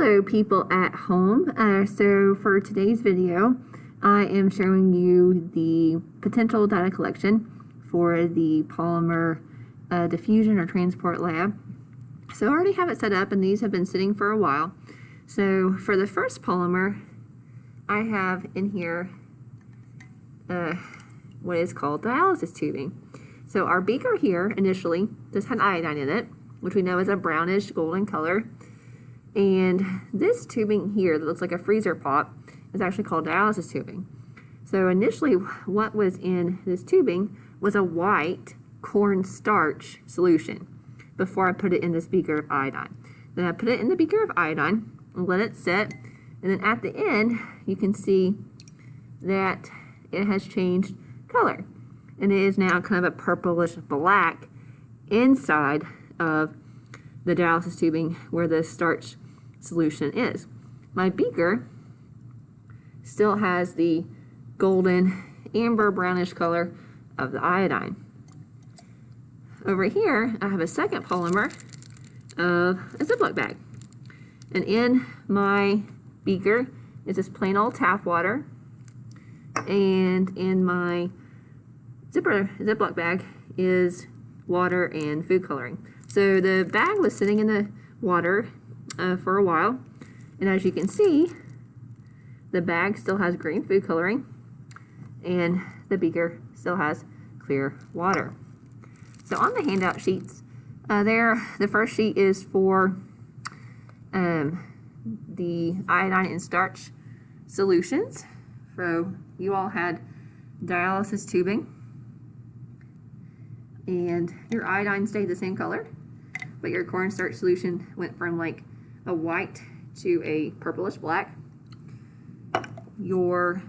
Hello people at home. So for today's video, I am showing you the potential data collection for the polymer diffusion or transport lab. So I already have it set up and these have been sitting for a while. So for the first polymer, I have in here what is called dialysis tubing. So our beaker here initially just had iodine in it, which we know is a brownish golden color. And this tubing here that looks like a freezer pot is actually called dialysis tubing. So initially what was in this tubing was a white cornstarch solution before I put it in this beaker of iodine. Then I put it in the beaker of iodine and let it set, and then at the end you can see that it has changed color and it is now kind of a purplish black inside of the dialysis tubing where the starch solution is. My beaker still has the golden amber brownish color of the iodine. Over here I have a second polymer of a Ziploc bag, and in my beaker is just plain old tap water, and in my Ziploc bag is water and food coloring. So the bag was sitting in the water for a while, and as you can see, the bag still has green food coloring and the beaker still has clear water. So on the handout sheets the first sheet is for the iodine and starch solutions. So you all had dialysis tubing and your iodine stayed the same color, but your cornstarch solution went from like a white to a purplish black. Your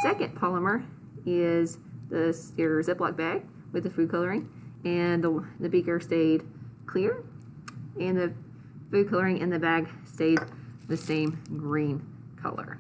second polymer is your Ziploc bag with the food coloring, and the beaker stayed clear, and the food coloring in the bag stayed the same green color.